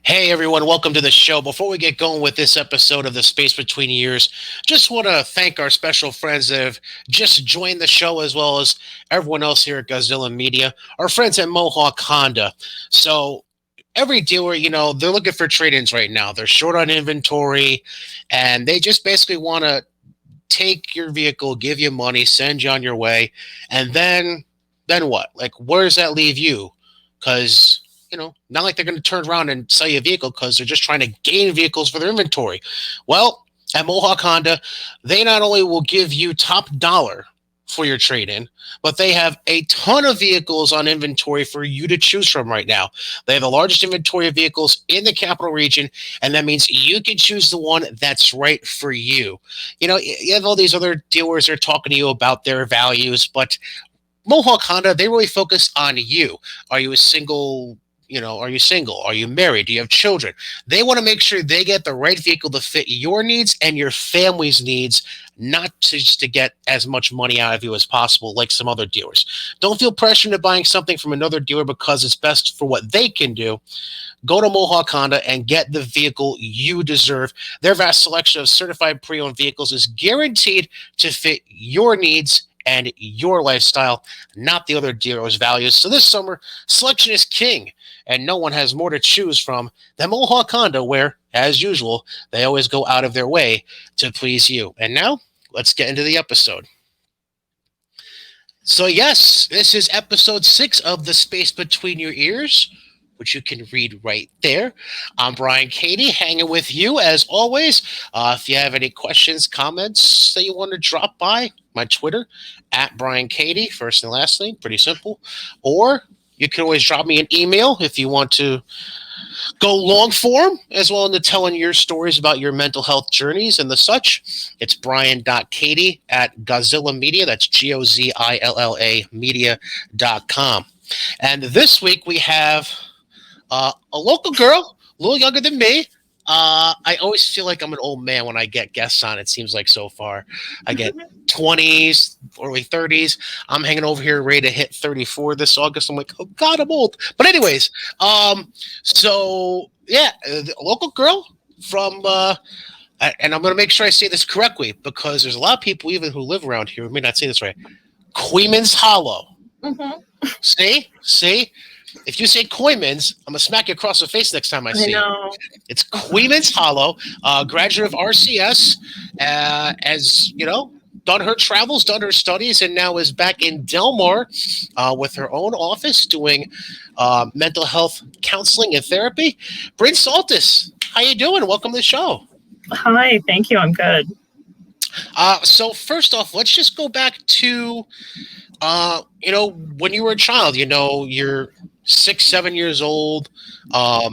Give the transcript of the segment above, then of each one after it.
Hey everyone, welcome to the show. Before we get going with this episode of The Space Between Years, just want to thank our special friends that have just joined the show, as well as everyone else here at Godzilla Media, our friends at Mohawk Honda. So every dealer, they're looking for trade-ins right now. They're short on inventory, and they just basically want to take your vehicle, give you money, send you on your way, and then what? Like, where does that leave you? Because not like they're going to turn around and sell you a vehicle because they're just trying to gain vehicles for their inventory. Well, at Mohawk Honda, they not only will give you top dollar for your trade-in, but they have a ton of vehicles on inventory for you to choose from right now. They have the largest inventory of vehicles in the capital region, and that means you can choose the one that's right for you. You have all these other dealers that are talking to you about their values, but Mohawk Honda, they really focus on you. Are you a single? Are you single? Are you married? Do you have children? They want to make sure they get the right vehicle to fit your needs and your family's needs, not just to get as much money out of you as possible, like some other dealers. Don't feel pressure into buying something from another dealer because it's best for what they can do. Go to Mohawk Honda and get the vehicle you deserve. Their vast selection of certified pre-owned vehicles is guaranteed to fit your needs and your lifestyle, not the other dealer's values. So this summer, selection is king, and no one has more to choose from than Mohawk Honda, where, as usual, they always go out of their way to please you. And now, let's get into the episode. So yes, this is episode 6 of The Space Between Your Ears, which you can read right there. I'm Brian Katie, hanging with you as always. If you have any questions, comments that you want to drop by, my Twitter, at Brian Katie, first and last name, pretty simple. Or you can always drop me an email if you want to go long form, as well into telling your stories about your mental health journeys and the such. It's brian.katie at Godzilla Media. That's Gozilla media.com. And this week we have a local girl, a little younger than me. I always feel like I'm an old man when I get guests on. It seems like so far I get 20s, early 30s. I'm hanging over here ready to hit 34 this August. I'm like, oh God, I'm old. But anyways, so yeah, a local girl from, and I'm going to make sure I say this correctly because there's a lot of people even who live around here who may not say this right. Queemans Hollow. Mm-hmm. See? If you say Coymans, I'm going to smack you across the face next time I see you. It's Queemans Hollow, graduate of RCS, as, done her travels, done her studies, and now is back in Delmar with her own office doing mental health counseling and therapy. Brynn Saltis, how you doing? Welcome to the show. Hi, thank you. I'm good. So first off, let's just go back to, when you were a child, you're 6, 7 years old. What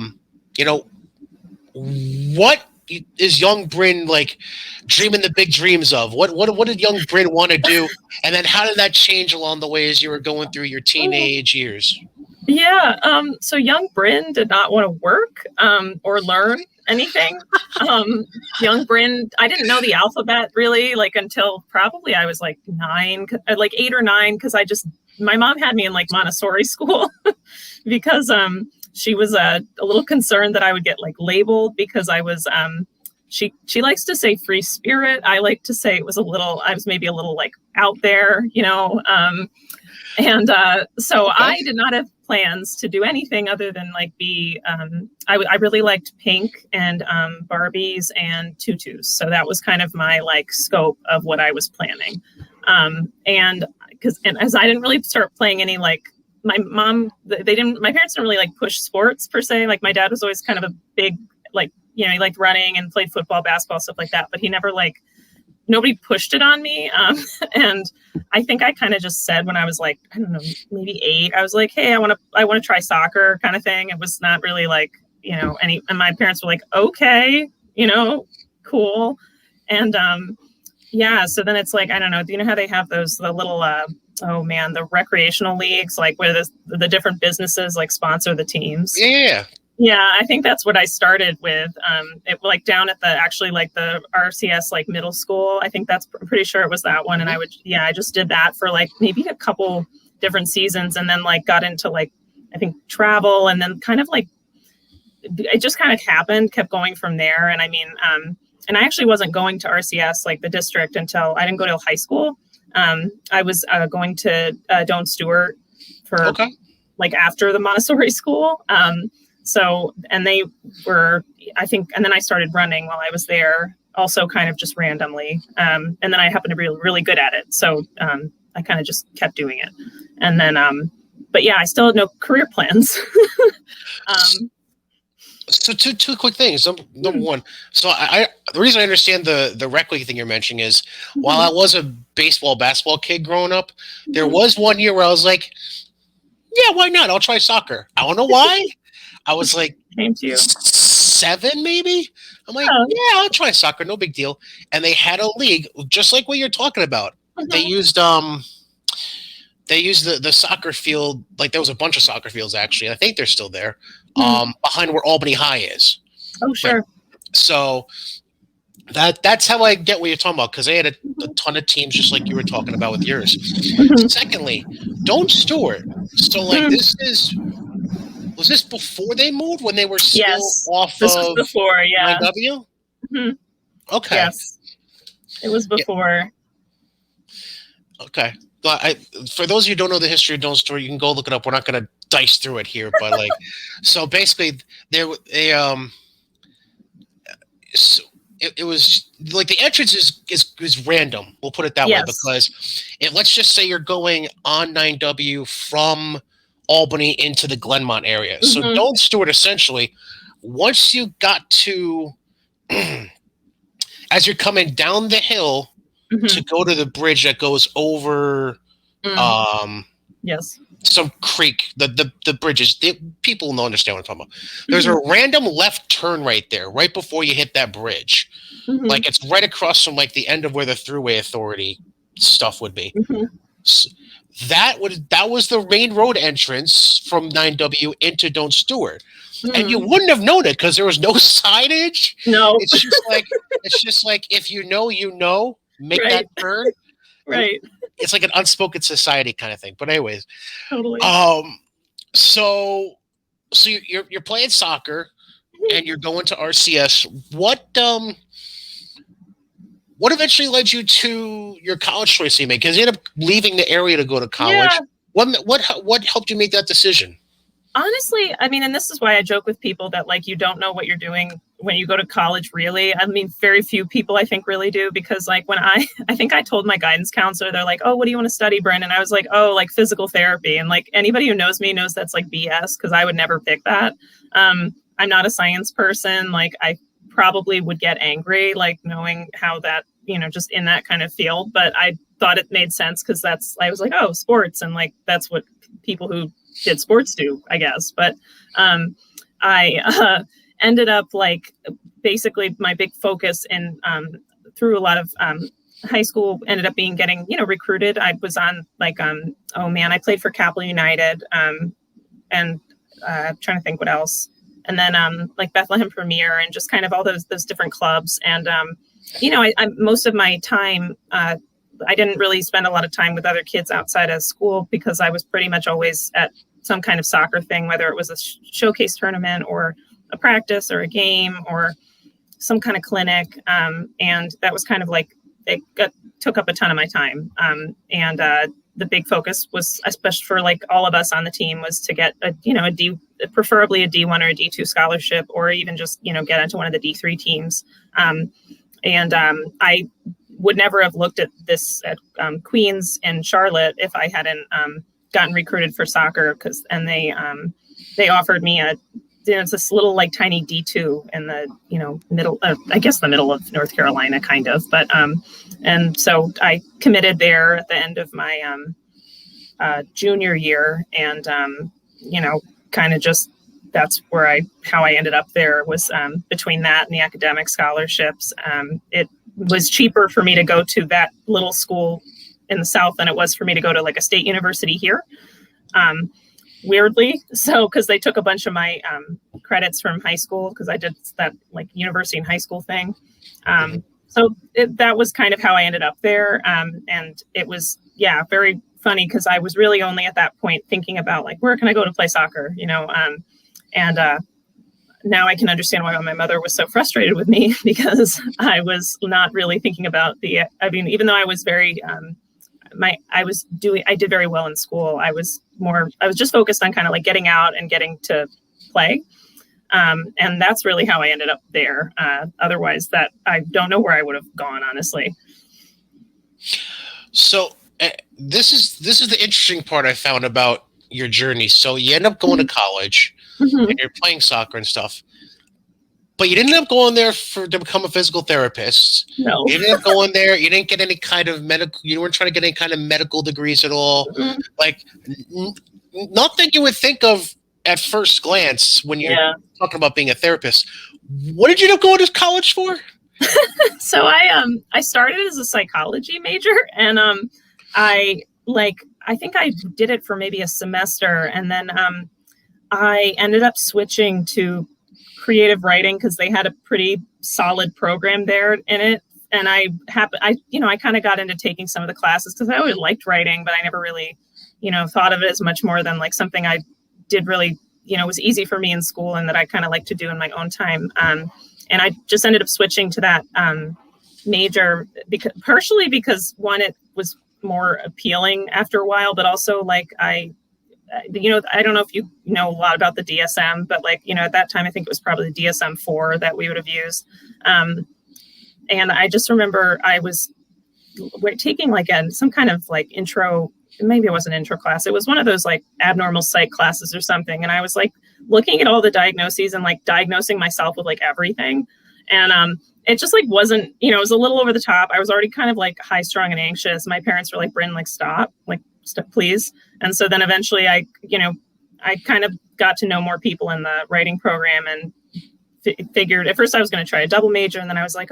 is young Brynn like dreaming the big dreams of? What did young Brynn want to do? And then how did that change along the way as you were going through your teenage years? Yeah. So young Brynn did not want to work or learn anything. Young Brynn, I didn't know the alphabet really until probably I was 9, 8 or 9, because my mom had me in Montessori school because she was a little concerned that I would get labeled because I was she likes to say free spirit. I like to say I was maybe a little out there, and so I did not have plans to do anything other than be I really liked pink and Barbies and tutus, so that was kind of my scope of what I was planning, and as I didn't really start playing any my parents didn't really push sports per se. My dad was always kind of a big he liked running and played football, basketball, stuff like that, but he never nobody pushed it on me. And I think I kind of just said when I was I don't know, maybe 8, I was like, hey, I want to try soccer kind of thing. It was not really and my parents were okay, cool. And so then it's I don't know, do you know how they have the little the recreational leagues where the different businesses sponsor the teams? Yeah, I think that's what I started with. It down at the RCS middle school. I think I'm pretty sure it was that one. And I just did that for maybe a couple different seasons, and then got into I think travel, and then kind of it just kind of happened, kept going from there. And I mean, and I actually wasn't going to RCS, like the district, until I didn't go to high school. I was going to Doan Stewart for like after the Montessori school. So, and they were, I think, and then I started running while I was there, also kind of just randomly. And then I happened to be really good at it. So I kind of just kept doing it. And then, but yeah, I still had no career plans. So two quick things. Number one, so the reason I understand the rec league thing you're mentioning is while I was a basketball kid growing up, there was one year where I was like, yeah, why not? I'll try soccer. I don't know why. I was like 7 maybe. I'm like, yeah, I'll try soccer, no big deal. And they had a league just like what you're talking about. They used the soccer field, like there was a bunch of soccer fields actually. I think they're still there. Behind where Albany High is. Oh, sure. So that's how I get what you're talking about, because they had a ton of teams just like you were talking about with yours. Secondly, Doan Stewart. So like was this before they moved, when they were still off this of was before, yeah. IW? Okay. Yes. It was before. Yeah. Okay. For those of you who don't know the history of Doan Stewart, you can go look it up. We're not going to dice through it here, but like, so basically, it was like the entrance is random. We'll put it that way, because let's just say you're going on 9W from Albany into the Glenmont area. So Doan Stewart, essentially, once you got to, as you're coming down the hill to go to the bridge that goes over some creek, the bridges, people don't understand what I'm talking about. There's a random left turn right there, right before you hit that bridge. Like it's right across from like the end of where the Thruway Authority stuff would be. So that was the main road entrance from 9W into Doan Stewart. And you wouldn't have known it because there was no signage. No. It's just like if you know, make that turn. Right. It's like an unspoken society kind of thing. But anyways, totally. So you're playing soccer and you're going to RCS. What eventually led you to your college choice you made? Because you ended up leaving the area to go to college. Yeah. What helped you make that decision? Honestly, I mean, and this is why I joke with people that like you don't know what you're doing when you go to college, really. I mean, very few people I think really do, because like when I think I told my guidance counselor, they're like, oh, what do you want to study, Brynn? And I was like, oh, like physical therapy. And like anybody who knows me knows that's like BS, because I would never pick that. I'm not a science person. Like I probably would get angry, like knowing how that, just in that kind of field. But I thought it made sense because I was like, oh, sports. And like, that's what people who did sports do, I guess. But I ended up like basically my big focus in through a lot of high school ended up getting recruited. I was on like I played for Capitol United and I'm trying to think what else. And then like Bethlehem Premier and just kind of all those different clubs. And I most of my time I didn't really spend a lot of time with other kids outside of school because I was pretty much always at some kind of soccer thing, whether it was a showcase tournament or a practice or a game or some kind of clinic. And that was kind of like, took up a ton of my time. And the big focus was, especially for like all of us on the team, was to get preferably a D1 or a D2 scholarship, or even just, get into one of the D3 teams. I would never have looked at this at Queens and Charlotte if I hadn't gotten recruited for soccer, and they offered me it's this little like tiny D2 in the middle I guess the middle of North Carolina kind of, but and so I committed there at the end of my junior year, and kind of just that's how I ended up there was between that and the academic scholarships. It was cheaper for me to go to that little school in the South than it was for me to go to like a state university here. Weirdly. So, cause they took a bunch of my credits from high school, cause I did that like university and high school thing. So that was kind of how I ended up there. And it was, very funny, cause I was really only at that point thinking about like, where can I go to play soccer, now I can understand why my mother was so frustrated with me, because I was not really thinking about even though I was very, I did very well in school. I was just focused on kind of like getting out and getting to play. And that's really how I ended up there. Otherwise, that I don't know where I would have gone, honestly. So this is the interesting part I found about your journey. So you end up going to college, and you're playing soccer and stuff, but you didn't end up going there to become a physical therapist. No. You didn't go in there. You didn't get any kind of medical. You weren't trying to get any kind of medical degrees at all. Like nothing you would think of at first glance when you're talking about being a therapist. What did you end up going to college for? So I started as a psychology major, and I think I did it for maybe a semester, and then I ended up switching to creative writing because they had a pretty solid program there in it. And I kind of got into taking some of the classes because I always liked writing, but I never really, thought of it as much more than like something I did really, was easy for me in school and that I kind of like to do in my own time. And I just ended up switching to that major partially because one, it was more appealing after a while, but also like I don't know if you know a lot about the DSM, but at that time, I think it was probably the DSM-4 that we would have used. And I just remember I was taking some kind of intro, maybe it wasn't an intro class. It was one of those abnormal psych classes or something. And I was looking at all the diagnoses and diagnosing myself with everything. And it just wasn't, it was a little over the top. I was already kind of high strung and anxious. My parents were like, Brynn, stop, please. And so then eventually I kind of got to know more people in the writing program and figured at first I was going to try a double major. And then I was like,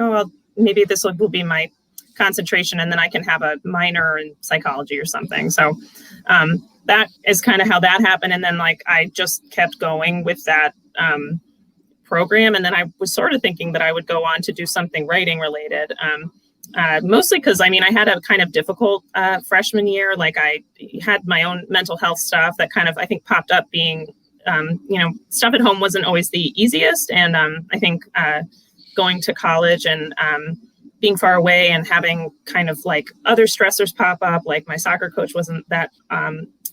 maybe this will be my concentration. And then I can have a minor in psychology or something. So that is kind of how that happened. And then I just kept going with that program. And then I was sort of thinking that I would go on to do something writing related. Mostly because, I had a kind of difficult freshman year. I had my own mental health stuff that kind of, I think, popped up being, stuff at home wasn't always the easiest. And I think going to college and being far away and having kind of other stressors pop up, my soccer coach wasn't that,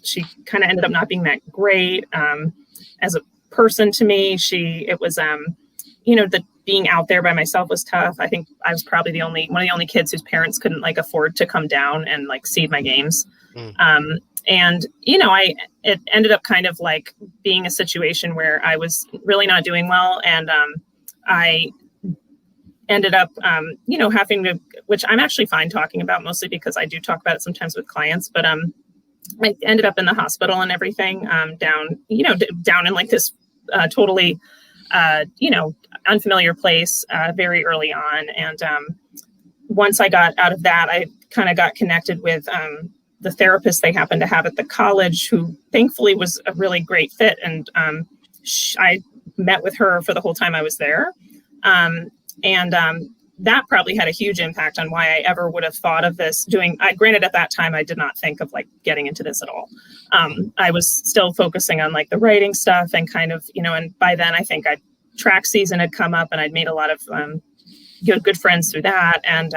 she kind of ended up not being that great as a person to me. It was, the being out there by myself was tough. I think I was probably one of the only kids whose parents couldn't afford to come down and see my games. And, it ended up kind of being a situation where I was really not doing well. And I ended up, having to, which I'm actually fine talking about mostly because I do talk about it sometimes with clients, but I ended up in the hospital and everything down in this totally, unfamiliar place very early on. And once I got out of that, I kind of got connected with the therapist they happened to have at the college, who thankfully was a really great fit. And I met with her for the whole time I was there. And that probably had a huge impact on why I ever would have thought of this granted, at that time, I did not think of getting into this at all. I was still focusing on the writing stuff and kind of, and by then I think track season had come up and I'd made a lot of good friends through that. And,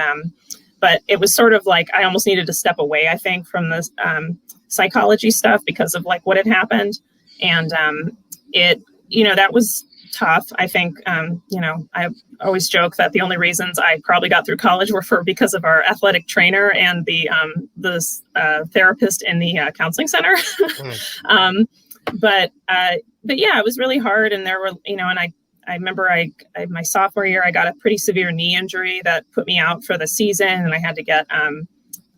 but it was sort of I almost needed to step away, I think, from the psychology stuff because of what had happened. And that was tough. I think, I always joke that the only reasons I probably got through college were because of our athletic trainer and the therapist in the counseling center. But yeah, it was really hard. And there were, and I remember my sophomore year, I got a pretty severe knee injury that put me out for the season, and I had to get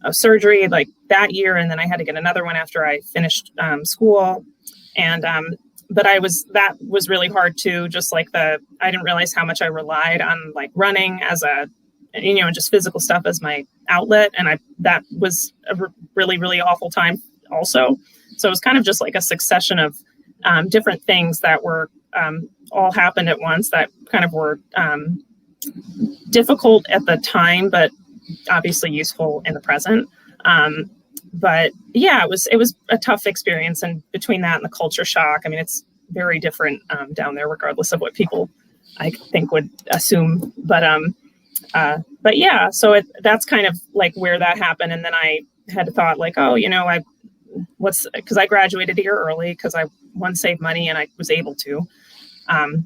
a surgery that year. And then I had to get another one after I finished school. And, but that was really hard too. Just I didn't realize how much I relied on running as just physical stuff as my outlet. And that was a really, really awful time also. So it was kind of just a succession of different things that were all happened at once that kind of were difficult at the time, but obviously useful in the present. But yeah, it was a tough experience. And between that and the culture shock, it's very different down there, regardless of what people I think would assume. But yeah, so that's kind of like where that happened. And then I had thought like, oh, because I graduated a year early because I saved money and I was able to.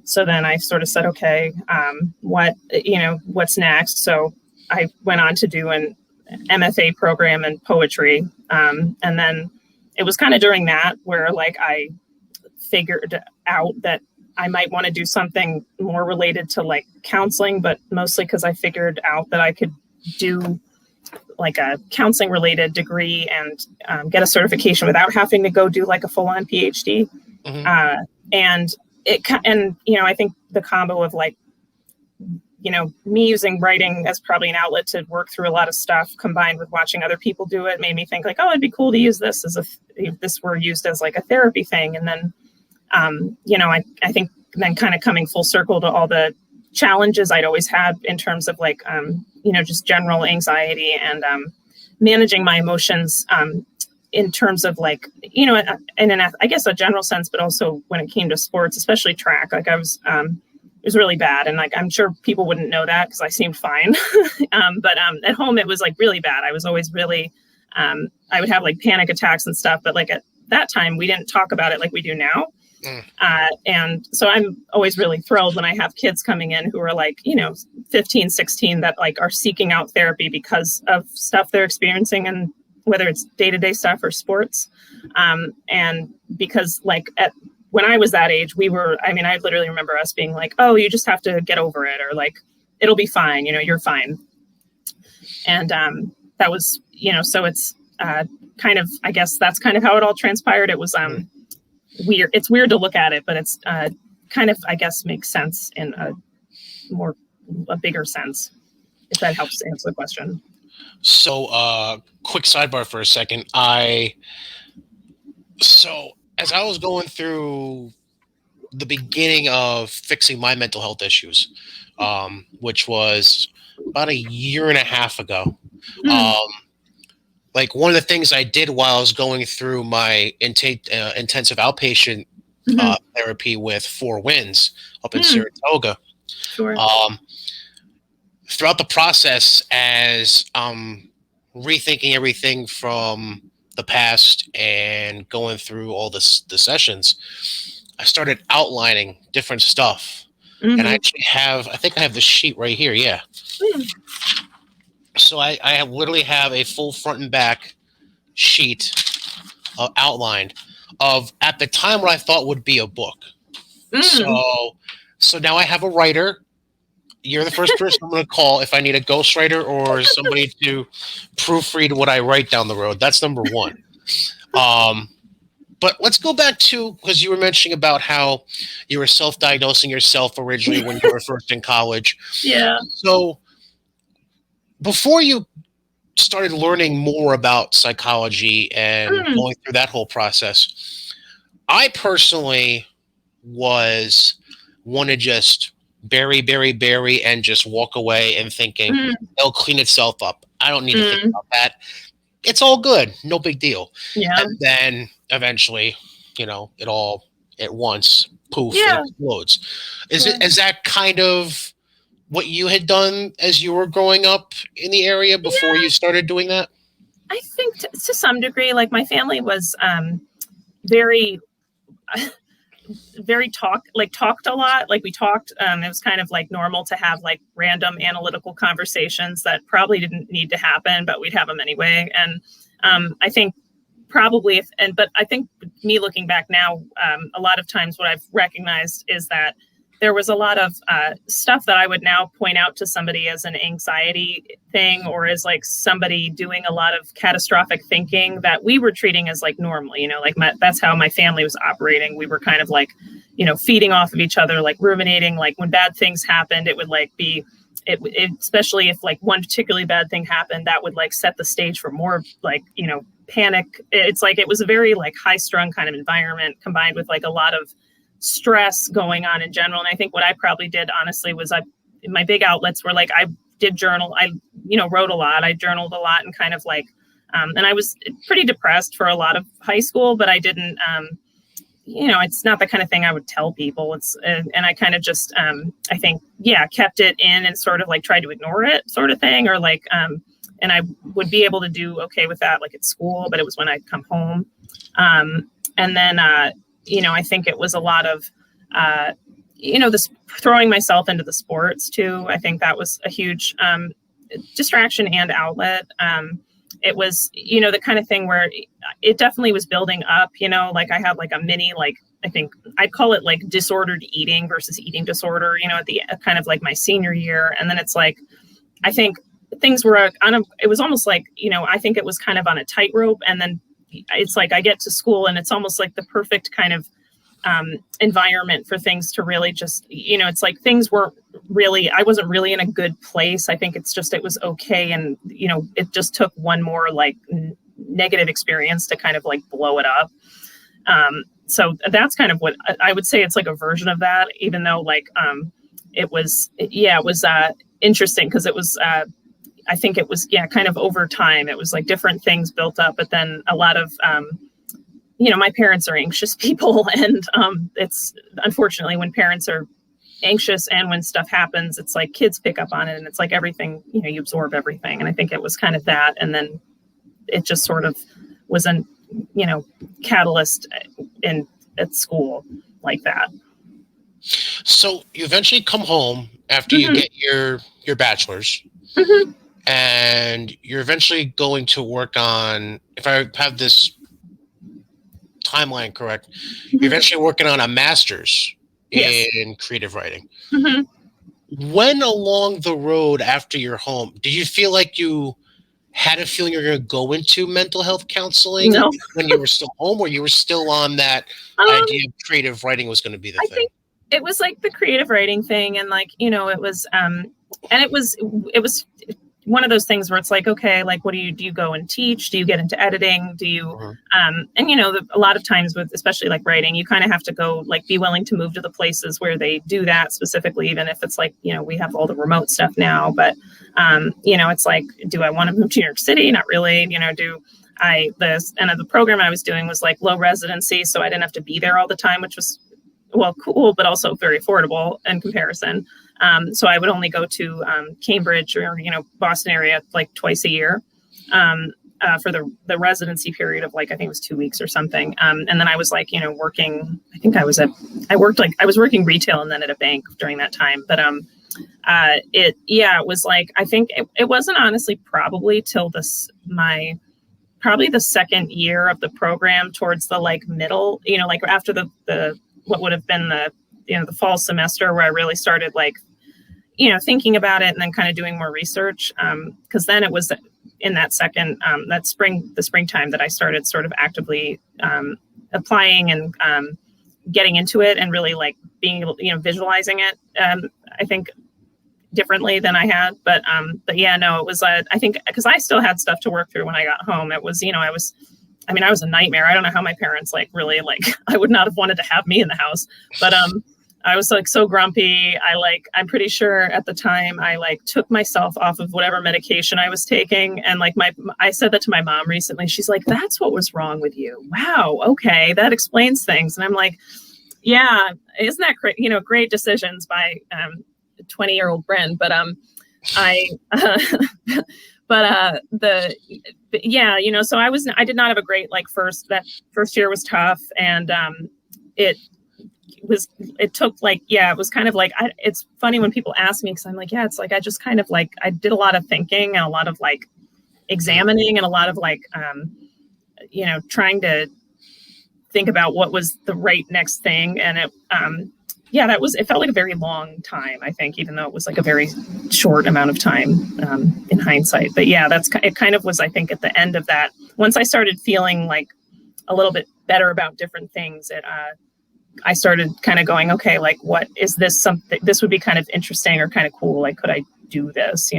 So then I sort of said, okay, what's next? So I went on to do an MFA program in poetry. And then it was kind of during that where like I figured out that I might want to do something more related to like counseling, but mostly because I figured out that I could do like a counseling related degree and get a certification without having to go do like a full on PhD. Mm-hmm. I think the combo of like, me using writing as probably an outlet to work through a lot of stuff combined with watching other people do it made me think like, oh, it'd be cool to use this if this were used as like a therapy thing. And then, I think then kind of coming full circle to all the challenges I'd always had in terms of like, just general anxiety and managing my emotions in terms of like, in I guess a general sense, but also when it came to sports, especially track, like I was, it was really bad. And like, I'm sure people wouldn't know that because I seemed fine. But at home, it was like really bad. I was always really, I would have like panic attacks and stuff. But like at that time, we didn't talk about it like we do now. And so I'm always really thrilled when I have kids coming in who are like, 15, 16 that like are seeking out therapy because of stuff they're experiencing, and whether it's day-to-day stuff or sports. And because like when I was that age, I literally remember us being like, oh, you just have to get over it, or like, it'll be fine, you're fine. And that was, so it's kind of, I guess that's kind of how it all transpired. It was weird. It's weird to look at it, but it's kind of, I guess, makes sense in a bigger sense, if that helps answer the question. So quick sidebar for a second. So as I was going through the beginning of fixing my mental health issues, which was about a year and a half ago, like one of the things I did while I was going through my intensive outpatient therapy with Four Winds up in Saratoga. Sure. Throughout the process, as rethinking everything from the past and going through all the sessions, I started outlining different stuff. And I actually I think I have the sheet right here. Yeah. So I literally have a full front and back sheet outlined of, at the time, what I thought would be a book. So now I have a writer. You're the first person I'm going to call if I need a ghostwriter or somebody to proofread what I write down the road. That's number one. But let's go back to, because you were mentioning about how you were self-diagnosing yourself originally when you were first in college. Yeah. So before you started learning more about psychology and going through that whole process, I personally was one to just bury, and just walk away and thinking it'll clean itself up. I don't need to think about that. It's all good. No big deal. Yeah. And then eventually, it all at once, poof, it explodes. Is that kind of what you had done as you were growing up in the area before you started doing that? I think to some degree, like my family was very talked a lot. Like we talked, it was kind of like normal to have like random analytical conversations that probably didn't need to happen, but we'd have them anyway. And I think probably, but I think me looking back now, a lot of times what I've recognized is that there was a lot of stuff that I would now point out to somebody as an anxiety thing, or as like somebody doing a lot of catastrophic thinking that we were treating as like normal, that's how my family was operating. We were kind of like, feeding off of each other, like ruminating, like when bad things happened, it would like be, especially if like one particularly bad thing happened, that would like set the stage for more like, panic. It's like, it was a very like high strung kind of environment combined with like a lot of stress going on in general. And I think what I probably did, honestly, was my big outlets were like, I did journal. I, wrote a lot. I journaled a lot and kind of like, and I was pretty depressed for a lot of high school, but I didn't, it's not the kind of thing I would tell people. And I kind of just, I think, kept it in and sort of like tried to ignore it sort of thing, or like, and I would be able to do okay with that, like at school, but it was when I'd come home. And then, I think it was a lot of, this throwing myself into the sports too. I think that was a huge distraction and outlet. It was, the kind of thing where it definitely was building up, like I had like a mini, like, I think I'd call it like disordered eating versus eating disorder, at the kind of like my senior year. And then it's like, I think things were it was almost like, I think it was kind of on a tightrope. And then it's like I get to school and it's almost like the perfect kind of environment for things to really just, it's like things weren't really, I wasn't really in a good place. I think it was okay. And, it just took one more like negative experience to kind of like blow it up. So that's kind of what I would say. It's like a version of that, even though like, it was interesting because it was, I think it was, kind of over time, it was like different things built up, but then a lot of, my parents are anxious people, and it's unfortunately when parents are anxious and when stuff happens, it's like kids pick up on it, and it's like everything, you absorb everything. And I think it was kind of that. And then it just sort of was an, catalyst at school like that. So you eventually come home after you get your bachelor's. And you're eventually going to work on, if I have this timeline correct, you're eventually working on a master's in creative writing. When along the road after you're home, did you feel like you had a feeling you're going to go into mental health counseling when you were still home, or you were still on that idea of creative writing was going to be the thing? Think it was like the creative writing thing. And like, it was, and it was one of those things where it's like, okay, like, what do you go and teach? Do you get into editing? Do you, and a lot of times with, especially like writing, you kind of have to go, like, be willing to move to the places where they do that specifically, even if it's like, we have all the remote stuff now, but, it's like, do I want to move to New York City? Not really. The program I was doing was like low residency. So I didn't have to be there all the time, which was, well, cool, but also very affordable in comparison. So I would only go to Cambridge or, Boston area like twice a year for the residency period of like, I think it was 2 weeks or something. And then I was like, working, I was working retail and then at a bank during that time. But it was like, I think it wasn't honestly probably till probably the second year of the program towards the like middle, like after the what would have been the fall semester where I really started like, thinking about it and then kind of doing more research. Cause then it was in that second, the springtime that I started sort of actively applying and getting into it and really like being able, visualizing it. I think differently than I had, but yeah, no, it was, I think cause I still had stuff to work through when I got home. It was, I was a nightmare. I don't know how my parents like really like, I would not have wanted to have me in the house, but I was like so grumpy. I'm pretty sure at the time I like took myself off of whatever medication I was taking. And like I said that to my mom recently. She's like, that's what was wrong with you. Wow. Okay. That explains things. And I'm like, yeah, isn't that great? Great decisions by 20-year-old Brynn. But so I did not have a great, like that first year was tough. And it took like, it was kind of like, it's funny when people ask me, cause I'm like, it's like, I just kind of like, I did a lot of thinking and a lot of like examining and a lot of like, trying to think about what was the right next thing. And it felt like a very long time, I think, even though it was like a very short amount of time in hindsight. But yeah, it kind of was, I think, at the end of that, once I started feeling like a little bit better about different things, I started kind of going, okay, like, what is this something, this would be kind of interesting or kind of cool. Like, could I do this,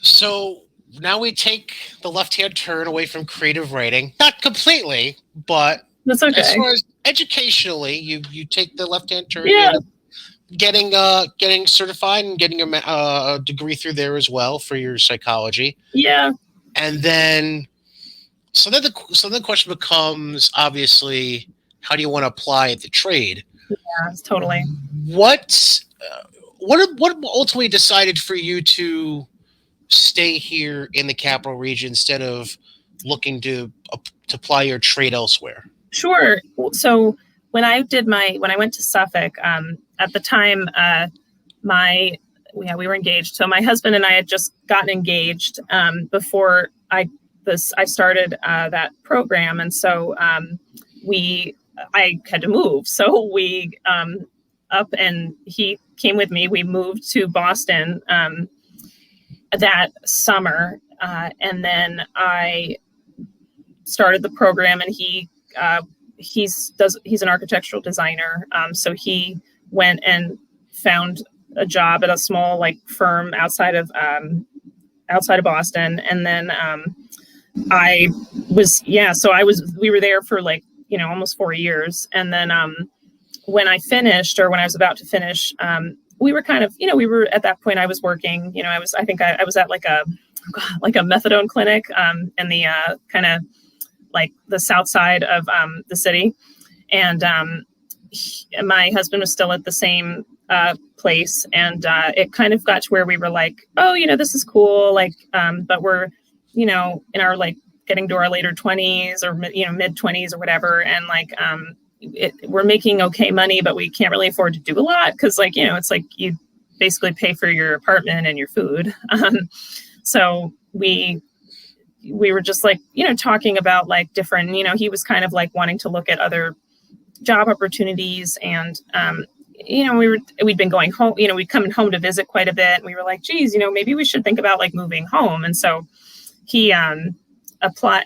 So now we take the left-hand turn away from creative writing, not completely, but that's okay. As far as educationally, you take the left-hand turn, getting certified and getting a degree through there as well for your psychology. Yeah. And then So then the question becomes, obviously, how do you want to apply the trade? Yeah, totally. What what ultimately decided for you to stay here in the capital region instead of looking to apply your trade elsewhere? Sure. So when I went to Suffolk, at the time, my yeah, we were engaged. So my husband and I had just gotten engaged before I started that program, and so we I had to move. So we up and he came with me. We moved to Boston that summer, and then I started the program, and he's an architectural designer, so he went and found a job at a small like firm outside of Boston, and then I was yeah, so I was we were there for like almost 4 years, and then when I finished, or when I was about to finish, we were kind of we were at that point I was working, I was at like a methadone clinic in the kind of like the south side of the city, and my husband was still at the same place, and it kind of got to where we were like, oh, this is cool, like, but we're, in our like getting to our later 20s or mid 20s or whatever, and like we're making okay money, but we can't really afford to do a lot because like it's like you basically pay for your apartment and your food. So we were just like talking about like different, he was kind of like wanting to look at other job opportunities, and we'd been going home, we'd come home to visit quite a bit, and we were like, geez, maybe we should think about like moving home. And so he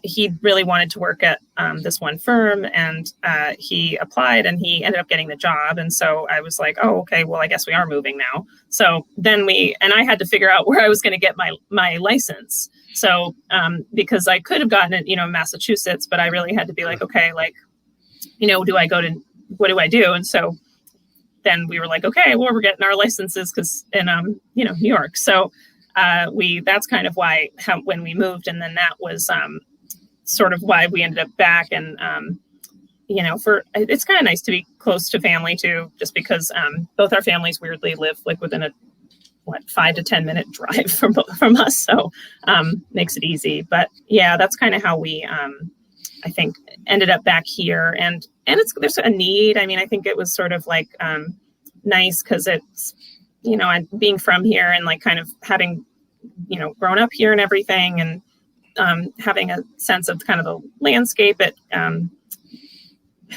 he really wanted to work at this one firm, and he applied, and he ended up getting the job. And so I was like, oh, okay, well, I guess we are moving now. So then I had to figure out where I was going to get my license. So because I could have gotten it, in Massachusetts, but I really had to be like, okay, like, what do I do? And so then we were like, okay, well, we're getting our licenses because in, New York. So that's kind of when we moved. And then that was sort of why we ended up back. And, it's kind of nice to be close to family too, just because both our families weirdly live like within a 5 to 10 minute drive from us. So makes it easy. But yeah, that's kind of how we, I think, ended up back here. And there's a need. I mean, I think it was sort of like nice because it's, being from here and like kind of having, grown up here and everything, and having a sense of kind of the landscape. It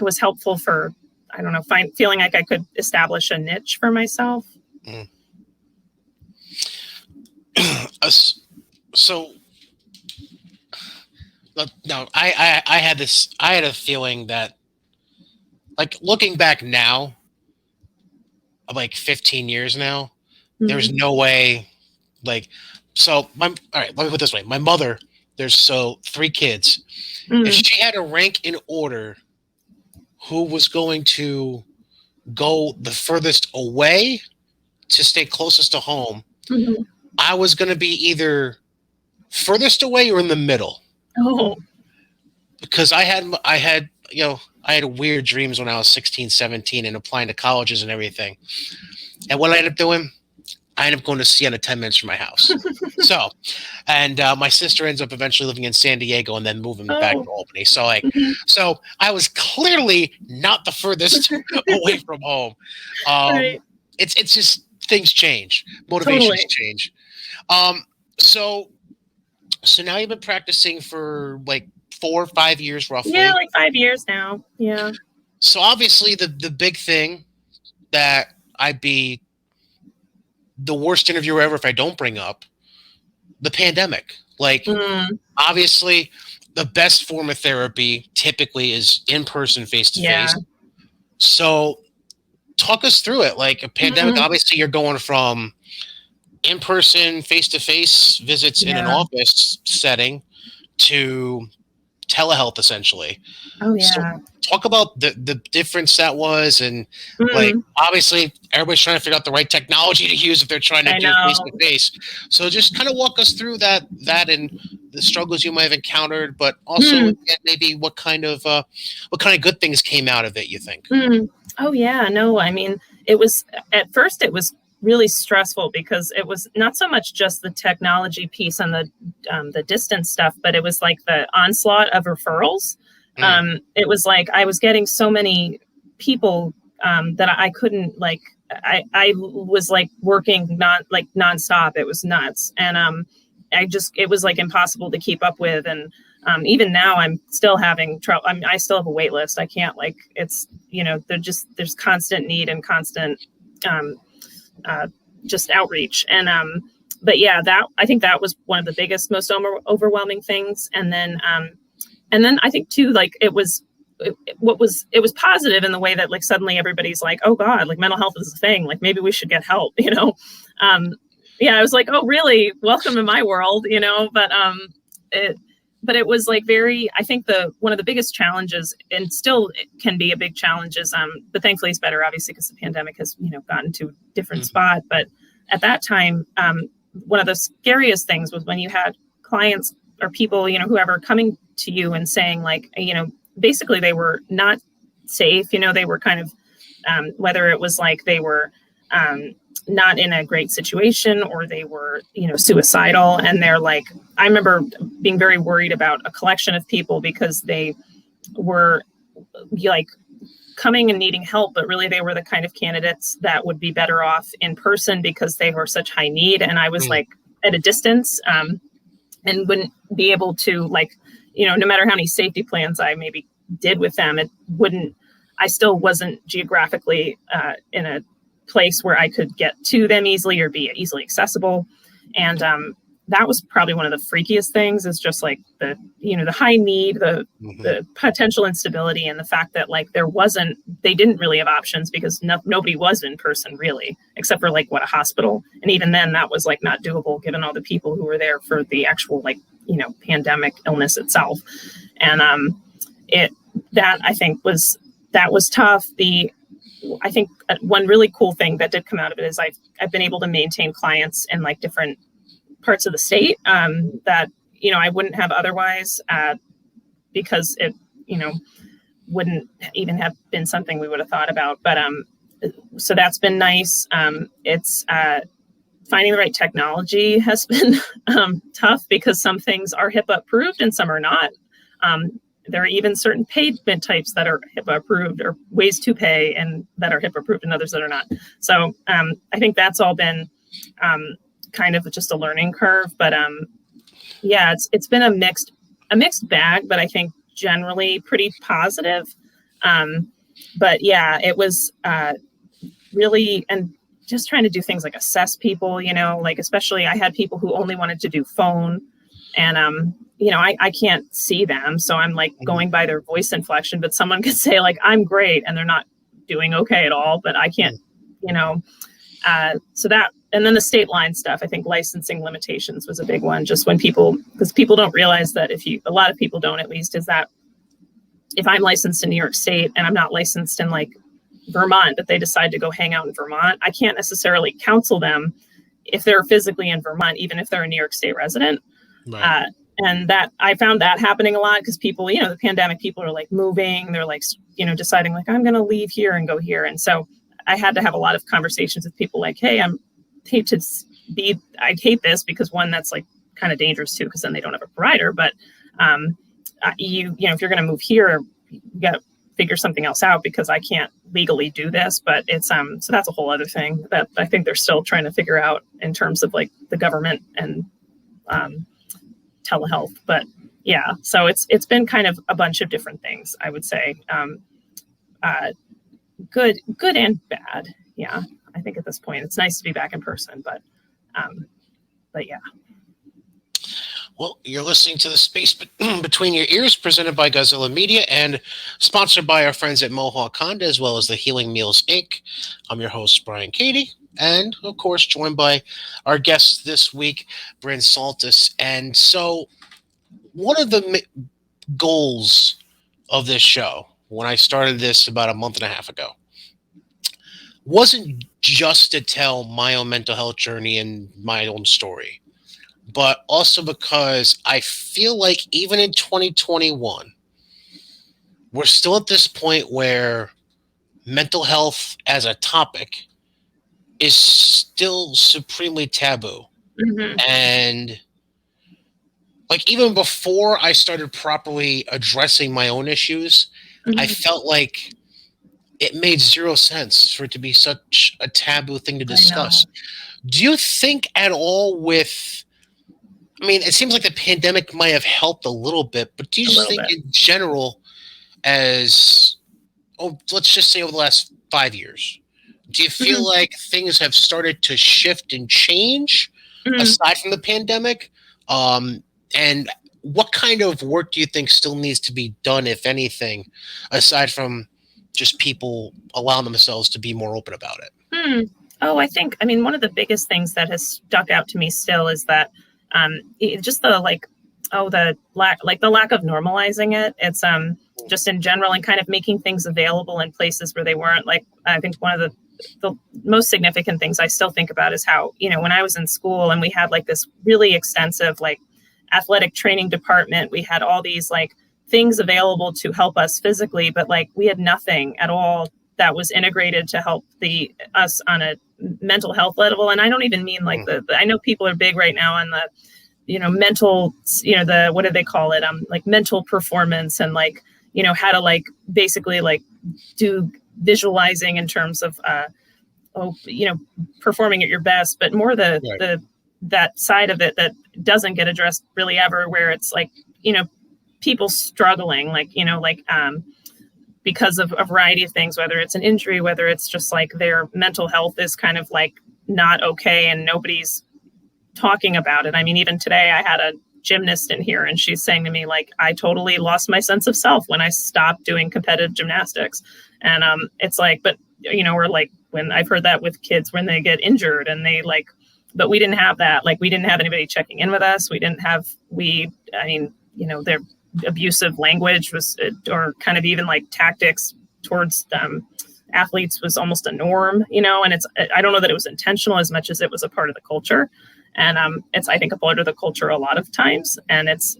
was helpful for, I don't know, feeling like I could establish a niche for myself. Mm. So no, I had a feeling that, like, looking back now, like 15 years now, there's no way, like, so all right, let me put it this way. My mother, there's 3 kids. If she had to rank in order who was going to go the furthest away to stay closest to home, I was going to be either furthest away or in the middle. Oh, because I had weird dreams when I was 16, 17 and applying to colleges and everything. And what I ended up doing, I ended up going to Siena 10 minutes from my house. So, and my sister ends up eventually living in San Diego and then moving back to Albany. So so I was clearly not the furthest away from home. right. It's just things change, motivations change. So now you've been practicing for like 4 or 5 years roughly. Yeah, like 5 years now. Yeah. So obviously the big thing that I'd be the worst interviewer ever if I don't bring up, the pandemic. Like, obviously the best form of therapy typically is in-person, face-to-face. So talk us through it. Like a pandemic, obviously you're going from in-person, face-to-face visits in an office setting to telehealth, essentially. Oh yeah. So talk about the difference that was, and like obviously everybody's trying to figure out the right technology to use if they're trying to do face-to-face. So just kind of walk us through that and the struggles you might have encountered, but also again, maybe what kind of good things came out of it, you think? Oh yeah, no, I mean, it was at first it was really stressful because it was not so much just the technology piece and the distance stuff, but it was like the onslaught of referrals. It was like I was getting so many people that I couldn't like. I was like working nonstop. It was nuts, and it was like impossible to keep up with. And even now, I'm still having trouble. I still have a wait list. I can't it's there's constant need and constant just outreach. And but yeah, that I think that was one of the biggest, most overwhelming things. And then I think too, like it was positive in the way that like suddenly everybody's like, oh God, like mental health is a thing, like maybe we should get help, yeah, I was like, oh really, welcome to my world, but it was like I think one of the biggest challenges, and still it can be a big challenge, is but thankfully it's better obviously because the pandemic has gotten to a different spot. But at that time, one of the scariest things was when you had clients or people, whoever coming to you and saying like, basically they were not safe, they were kind of, whether it was like they were not in a great situation or they were, suicidal. And they're like, I remember being very worried about a collection of people because they were like coming and needing help, but really they were the kind of candidates that would be better off in person because they were such high need. And I was like at a distance, and wouldn't be able to no matter how many safety plans I maybe did with them, I still wasn't geographically in a place where I could get to them easily or be easily accessible. And that was probably one of the freakiest things, is just like the high need, the potential instability, and the fact that like they didn't really have options because nobody was in person really, except for like a hospital. And even then that was like not doable given all the people who were there for the actual pandemic illness itself. And that was tough. I think one really cool thing that did come out of it is I've been able to maintain clients in like different parts of the state that I wouldn't have otherwise, because it wouldn't even have been something we would have thought about. But so that's been nice. It's finding the right technology has been tough because some things are HIPAA approved and some are not. There are even certain payment types that are HIPAA approved, or ways to pay and that are HIPAA approved, and others that are not. So I think that's all been kind of just a learning curve. But yeah, it's been a mixed bag, but I think generally pretty positive. But yeah, it was really, and just trying to do things like assess people, like especially I had people who only wanted to do phone, and I can't see them, so I'm like going by their voice inflection, but someone could say like, I'm great, and they're not doing okay at all, but I can't, so that, and then the state line stuff, I think licensing limitations was a big one, just because people don't realize that a lot of people don't, at least, is that if I'm licensed in New York State and I'm not licensed in like Vermont, but they decide to go hang out in Vermont, I can't necessarily counsel them if they're physically in Vermont, even if they're a New York State resident. Right. And that I found that happening a lot because people, the pandemic, people are like moving, they're like, deciding like, I'm going to leave here and go here. And so I had to have a lot of conversations with people like, hey, I hate this because one, that's like kind of dangerous too, because then they don't have a provider. But if you're going to move here, you got to figure something else out because I can't legally do this. But it's so that's a whole other thing that I think they're still trying to figure out in terms of like the government and telehealth. But yeah, so it's been kind of a bunch of different things, I would say. Good and bad. Yeah, I think at this point it's nice to be back in person, but yeah. Well, you're listening to The Space Between Your Ears, presented by Godzilla Media and sponsored by our friends at Mohawk Honda, as well as the Healing Meals, Inc. I'm your host, Brian Cady, and, of course, joined by our guest this week, Brynn Saltis. And so one of the goals of this show, when I started this about a month and a half ago, wasn't just to tell my own mental health journey and my own story, but also because I feel like even in 2021, we're still at this point where mental health as a topic is still supremely taboo. Hmm. And like even before I started properly addressing my own issues, I Hmm. felt like it made zero sense for it to be such a taboo thing to I know. discuss. Do you think at all with, I mean, it seems like the pandemic might have helped a little bit, but do you A just little think bit. in general, as, oh, let's just say over the last 5 years, do you feel Hmm. like things have started to shift and change Hmm. aside from the pandemic? And what kind of work do you think still needs to be done, if anything, aside from just people allowing themselves to be more open about it? Hmm. Oh, I think, I mean, one of the biggest things that has stuck out to me still is that just the like, oh, the lack of normalizing it. It's just in general and kind of making things available in places where they weren't. Like, I think one of the most significant things I still think about is how, when I was in school and we had like this really extensive, like, athletic training department, we had all these like things available to help us physically, but like we had nothing at all that was integrated to help the us on a mental health level. And I don't even mean like Mm, I know people are big right now on the mental, the what do they call it, like mental performance, and like how to like basically like do visualizing in terms of oh, performing at your best, but more right. the that side of it that doesn't get addressed really ever, where it's like people struggling, like because of a variety of things, whether it's an injury, whether it's just like their mental health is kind of like not okay and nobody's talking about it. I mean, even today I had a gymnast in here and she's saying to me, like, I totally lost my sense of self when I stopped doing competitive gymnastics. And it's like, but we're like, when I've heard that with kids when they get injured and they like, but we didn't have that. Like, we didn't have anybody checking in with us. I mean, their abusive language was, or kind of even like tactics towards athletes was almost a norm, and I don't know that it was intentional as much as it was a part of the culture. And it's, I think, a part of the culture a lot of times. And it's,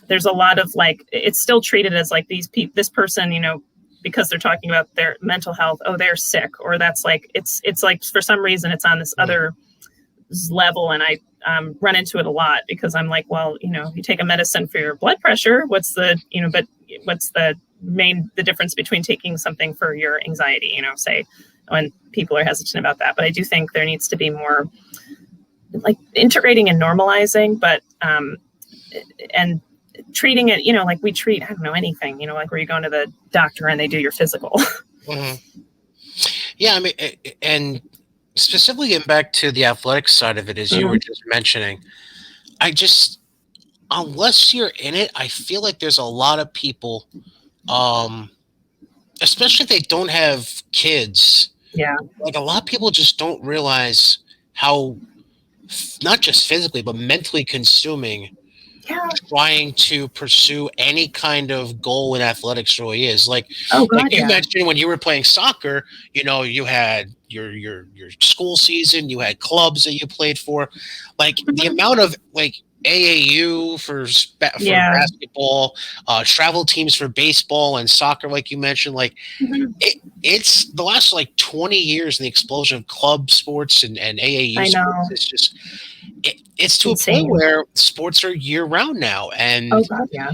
there's a lot of like, it's still treated as like this person, because they're talking about their mental health, oh, they're sick, or that's like, it's like for some reason it's on this Mm, other level. And I run into it a lot because I'm like, well, you take a medicine for your blood pressure, but what's the difference between taking something for your anxiety, say, when people are hesitant about that. But I do think there needs to be more like integrating and normalizing, but and treating it, like we treat, I don't know, anything, like where you go to the doctor and they do your physical. mhm. Yeah, I mean, and specifically getting back to the athletic side of it, as you were Mhm. just mentioning, I just, unless you're in it, I feel like there's a lot of people, um, especially if they don't have kids, Yeah. like a lot of people just don't realize how, not just physically, but mentally consuming Yeah. trying to pursue any kind of goal in athletics really is. Oh Like God, you yeah. mentioned when you were playing soccer, you had your school season, you had clubs that you played for. Like the Mhm. amount of like AAU for Yeah. basketball, travel teams for baseball and soccer, like you mentioned, like Mhm. it's the last like 20 years, and the explosion of club sports and AAU I sports know. is just, it's to a point Insane. where sports are year round now, Oh God, yeah.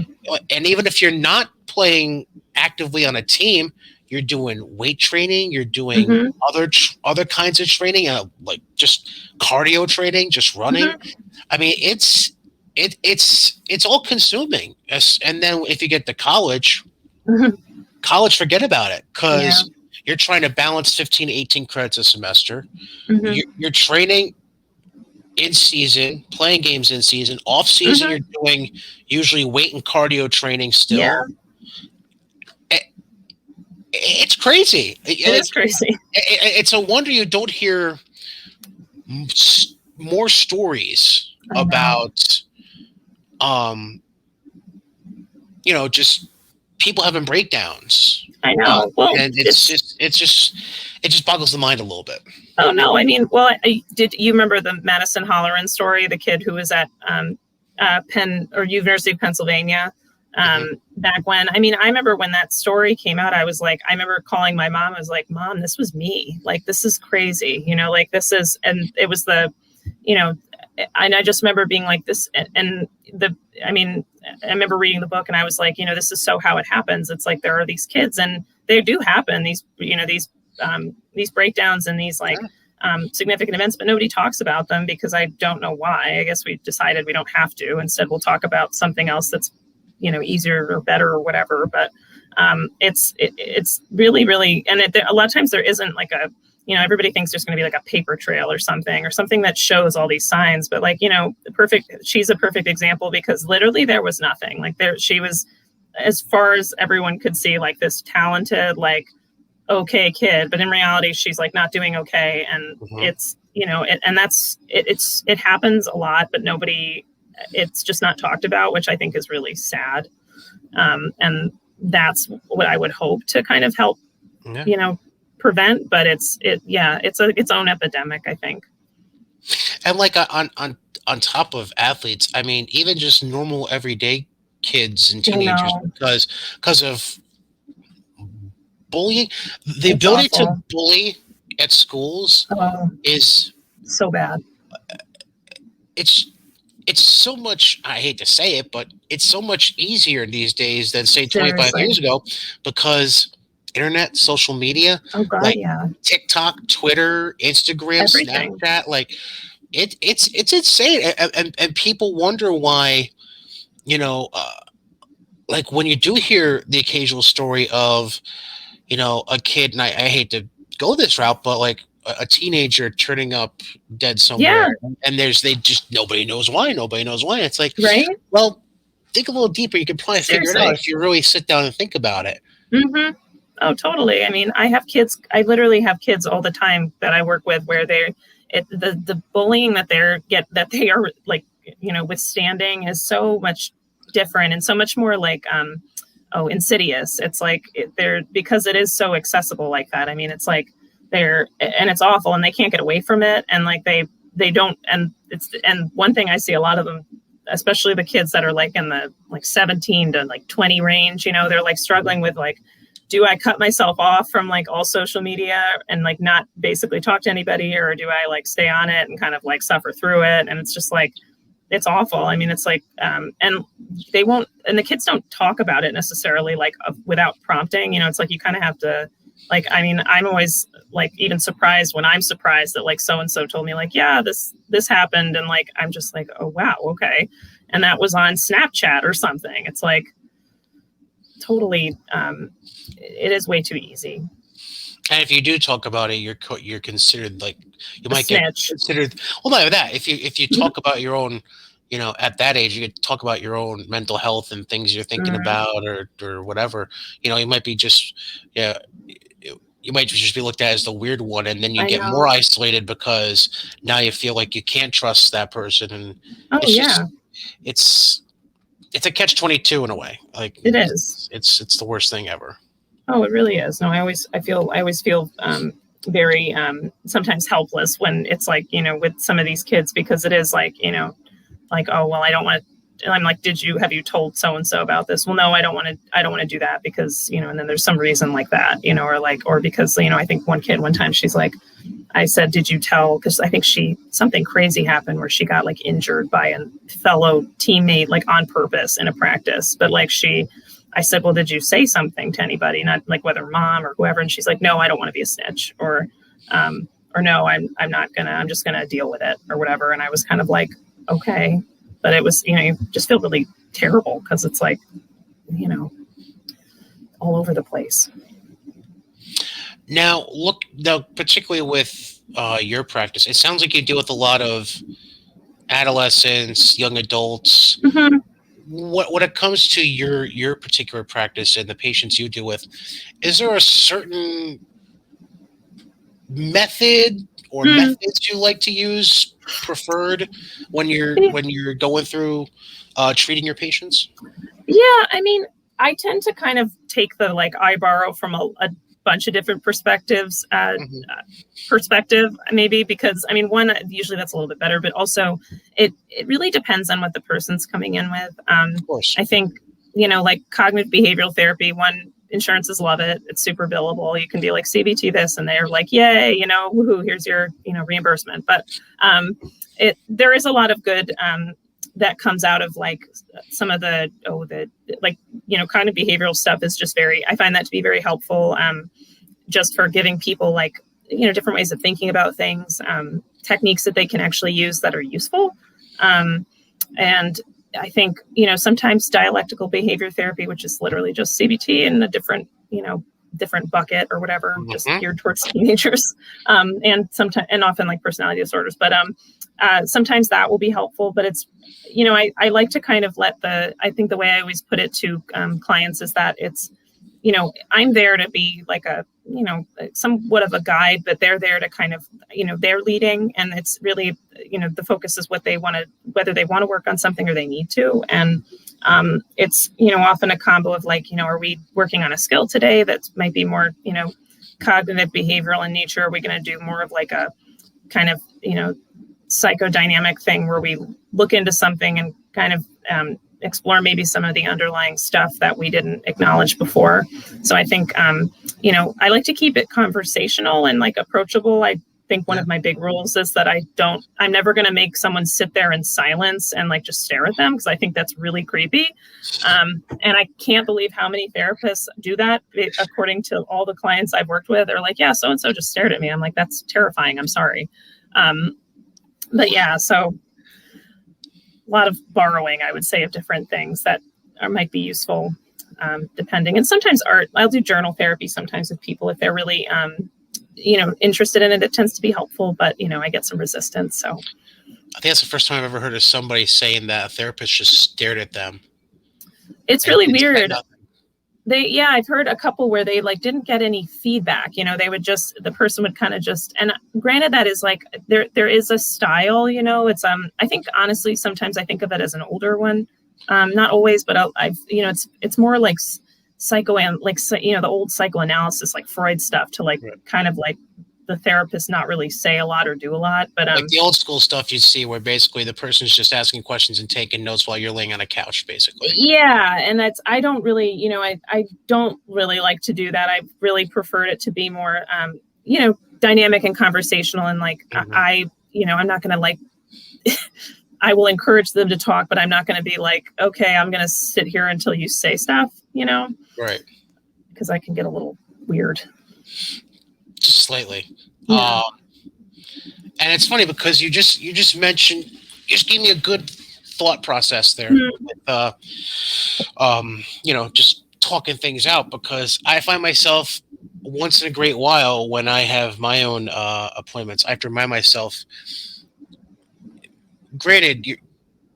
and even if you're not playing actively on a team, you're doing weight training, you're doing Hmm. other kinds of training, like just cardio training, just running. Hmm. I mean, it's all consuming. And then if you get to Hmm. forget about it, Yeah. because you're trying to balance 15 to 18 credits a semester. Hmm. You're training in season, playing games in season. Off season, you're Hmm. doing usually weight and cardio training Yeah. still. It, it's crazy. It is crazy. It's a wonder you don't hear more stories I know. about, um, just Mm-hmm. people having breakdowns. I know. Well, And it's it just boggles the mind a little bit. oh no. I mean, well, did you remember the Madison Holleran story? The kid who was at Penn or University of Pennsylvania Hmm. back when. I mean, I remember when that story came out. I was like, I remember calling my mom. I was like, Mom, this was me. Like, this is crazy. You know, like this is, and it was the, you know, and I just remember being like this, and the, I mean, I remember reading the book, and I was like, you know, this is so how it happens. It's like there are these kids, and they do happen. These, you know, these breakdowns and these like significant events, but nobody talks about them because I don't know why. I guess we decided we don't have to. Instead, we'll talk about something else that's, you know, easier or better or whatever. But it's really, really, and a lot of times there isn't like a, you know, everybody thinks there's going to be like a paper trail or something that shows all these signs. But like, you know, she's a perfect example because literally there was nothing. Like she was, as far as everyone could see, like this talented, like okay kid, but in reality she's like not doing okay. And Hmm. it's, you know, and it happens a lot, but nobody, it's just not talked about, which I think is really sad. And that's what I would hope to kind of help, Yeah. you know, prevent. But it's its own epidemic, I think. And like on top of athletes, I mean, even just normal everyday kids and You teenagers, know, because of bullying, the it's ability to awful. bully at schools Oh, is so bad. it's it's so much, I hate to say it, but it's so much easier these days than say 25 Seriously. years ago because internet, social media, Oh God, like yeah. TikTok, Twitter, Instagram, Everything. Snapchat, like it's insane. And people wonder why, you know, like when you do hear the occasional story of, you know, a kid, and I hate to go this route, but like a teenager turning up dead somewhere, Yeah. and they just nobody knows why. Nobody knows why. It's like, Right. well, think a little deeper. You can probably figure it out Seriously. if you really sit down and think about it. Mm-hmm. Oh, totally. I mean, I have kids. I literally have kids all the time that I work with where the bullying that they are like, you know, withstanding is so much different and so much more like insidious. It's like they're, because it is so accessible like that. I mean, it's like and it's awful and they can't get away from it, and like they don't, and one thing I see a lot of them, especially the kids that are like in the like 17 to like 20 range, you know, they're like struggling with like, do I cut myself off from like all social media and like not basically talk to anybody, or do I like stay on it and kind of like suffer through it? And it's just like, it's awful. I mean, it's like, and they won't, and the kids don't talk about it necessarily like without prompting, you know, it's like you kind of have to, like, I mean, I'm always like even surprised when I'm surprised that like so and so told me like, yeah, this happened, and like I'm just like, oh wow, okay, and that was on Snapchat or something. It's like totally, it is way too easy. And if you do talk about it, you're considered like you A might get snitch. considered. Well, not that if you talk about your own, you know, at that age, you could talk about your own mental health and things you're thinking Mm, about or whatever. You know, you might be just yeah. You might just be looked at as the weird one, and then you I get more know. isolated because now you feel like you can't trust that person, and Oh it's just yeah, it's it's a catch-22 in a way. Like it is. it's the worst thing ever. Oh, it really is. No, I always feel very sometimes helpless when it's like, you know, with some of these kids, because it is like, you know, like, oh well, I don't want to. And I'm like, have you told so and so about this? Well, no, I don't want to do that because, you know, and then there's some reason like that, you know, or like, or because, you know, I think one kid one time she's like, I said, did you tell? Because I think something crazy happened where she got like injured by a fellow teammate, like on purpose in a practice. But like I said, well, did you say something to anybody? Not like whether mom or whoever. And she's like, no, I don't want to be a snitch, or no, I'm not gonna, I'm just gonna deal with it or whatever. And I was kind of like, okay. But it was, you know, you just feel really terrible because it's like, you know, all over the place. Now, particularly with your practice, it sounds like you deal with a lot of adolescents, young adults. Mm-hmm. When it comes to your particular practice and the patients you deal with, is there a certain method or Mm. methods you like to use preferred when you're going through treating your patients? Yeah, I mean, I tend to kind of take the like I borrow from a bunch of different perspectives, perspective maybe, because I mean, one, usually that's a little bit better, but also it really depends on what the person's coming in with. Of course. I think, like cognitive behavioral therapy, one, insurances love it. It's super billable. You can be like CBT this, and they're like, yay, woohoo, here's your, reimbursement. But there is a lot of good that comes out of like some of the cognitive behavioral stuff is just I find that to be very helpful, just for giving people like, different ways of thinking about things, techniques that they can actually use that are useful. And I think, sometimes dialectical behavior therapy, which is literally just CBT in a different bucket or whatever, just geared towards teenagers, and sometimes, and often like personality disorders. But sometimes that will be helpful. But it's, I like to kind of I think the way I always put it to clients is that it's, I'm there to be like somewhat of a guide, but they're there to kind of, they're leading, and it's really, the focus is what they want to, whether they want to work on something or they need to. And it's, often a combo of like, are we working on a skill today that might be more, cognitive behavioral in nature? Are we going to do more of like a kind of, psychodynamic thing where we look into something and kind of explore maybe some of the underlying stuff that we didn't acknowledge before. So I think, I like to keep it conversational and like approachable. I think one of my big rules is that I'm never going to make someone sit there in silence and like just stare at them, because I think that's really creepy. And I can't believe how many therapists do that. According to all the clients I've worked with, they're like, yeah, so-and-so just stared at me. I'm like, that's terrifying. I'm sorry. But yeah, so a lot of borrowing, I would say, of different things that might be useful, depending. And sometimes I'll do journal therapy sometimes with people if they're really, interested in it. It tends to be helpful, but, I get some resistance. So I think that's the first time I've ever heard of somebody saying that a therapist just stared at them. It's really weird. I've heard a couple where they like didn't get any feedback. They would the person would kind of just, and granted that is like, there is a style, it's, I think honestly, sometimes I think of it as an older one. Not always, but it's more like the old psychoanalysis, like Freud stuff, to like kind of like the therapist not really say a lot or do a lot, but like the old school stuff you see where basically the person's just asking questions and taking notes while you're laying on a couch, basically. Yeah, and I don't really, I don't really like to do that. I really preferred it to be more, dynamic and conversational, and like I'm not going to like. I will encourage them to talk, but I'm not going to be like, okay, I'm going to sit here until you say stuff, Right? Because I can get a little weird. Just slightly. Yeah. And it's funny because you just mentioned, you just gave me a good thought process there. Mm-hmm. With, just talking things out, because I find myself once in a great while when I have my own appointments, I have to remind myself, granted,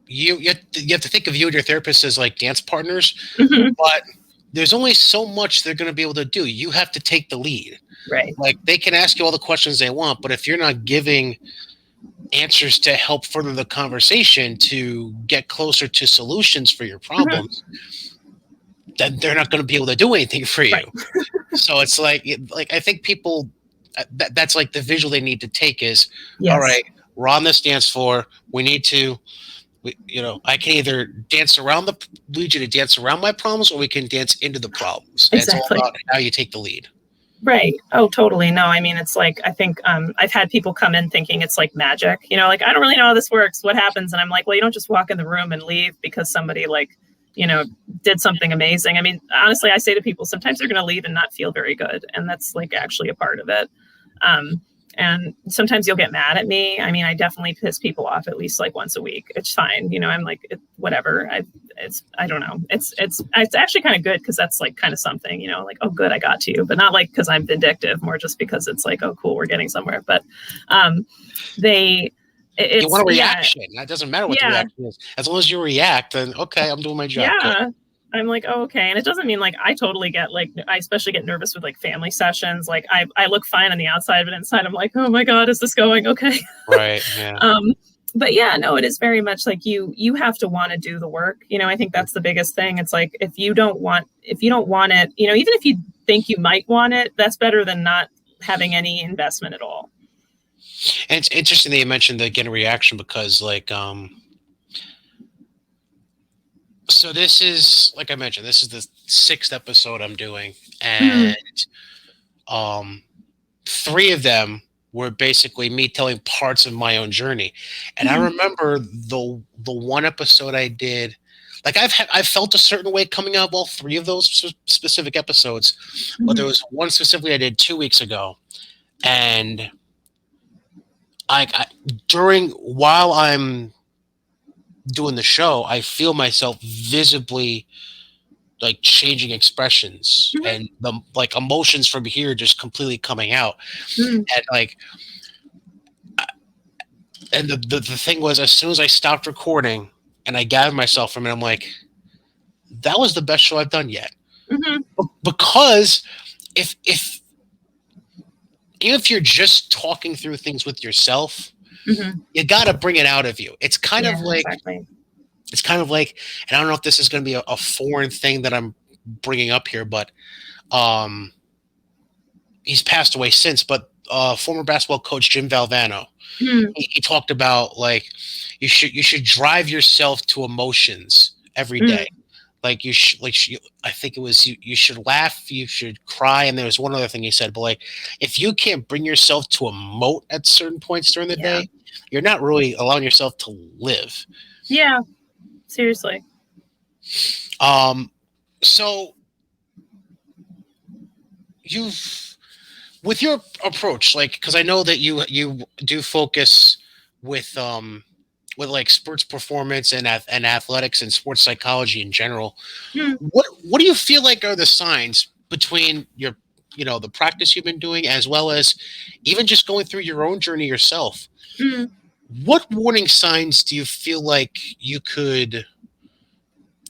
you have to think of you and your therapist as like dance partners, mm-hmm. but there's only so much they're going to be able to do. You have to take the lead. Right. Like they can ask you all the questions they want, but if you're not giving answers to help further the conversation to get closer to solutions for your problems, mm-hmm. then they're not going to be able to do anything for you. Right. So it's like I think people, that's like the visual they need to take is, yes. All right, we're on this dance floor. We need to, I can either lead you to dance around my problems, or we can dance into the problems. Exactly. It's all about how you take the lead. Right. Oh, totally. No, I mean, it's like, I think I've had people come in thinking it's like magic, like, I don't really know how this works. What happens? And I'm like, well, you don't just walk in the room and leave because somebody like, did something amazing. I mean, honestly, I say to people, sometimes they're going to leave and not feel very good. And that's like actually a part of it. And sometimes you'll get mad at me. I mean, I definitely piss people off at least like once a week. It's fine. I'm like, whatever. I don't know. It's actually kind of good, because that's like kind of something, like, oh, good, I got to you, but not like because I'm vindictive, more just because it's like, oh, cool, we're getting somewhere. But you want a reaction. Yeah. That doesn't matter what the reaction is. As long as you react, then okay, I'm doing my job. Yeah. Good. I'm like, oh, okay. And it doesn't mean like I totally get like, I especially get nervous with like family sessions. Like I look fine on the outside, but inside I'm like, oh my God, is this going okay? Right. Yeah. But yeah, no, it is very much like you have to want to do the work. I think that's the biggest thing. It's like if you don't want it, even if you think you might want it, that's better than not having any investment at all. And it's interesting that you mentioned the get a reaction because so this is, like I mentioned, this is the 6th episode I'm doing, and um 3 of them were basically me telling parts of my own journey. And I remember the one episode I did, like I've felt a certain way coming out of all 3 of those specific episodes, but there was one specifically I did 2 weeks ago, and while I'm doing the show, I feel myself visibly like changing expressions and the like emotions from here just completely coming out. And like, and the thing was, as soon as I stopped recording and I gathered myself from it, I'm like, that was the best show I've done yet. Because if even if you're just talking through things with yourself, you got to bring it out of you. It's kind of like, it's kind of like, and I don't know if this is going to be a foreign thing that I'm bringing up here, but he's passed away since, but former basketball coach Jim Valvano, he talked about like you should drive yourself to emotions every day. Like I think it was you should laugh, you should cry, and there was one other thing he said. But like, if you can't bring yourself to emote at certain points during the day, you're not really allowing yourself to live. Yeah, seriously. So with your approach, like, because I know that you do focus with like sports performance and athletics and sports psychology in general. What do you feel like are the signs between your the practice you've been doing as well as even just going through your own journey yourself? What warning signs do you feel like you could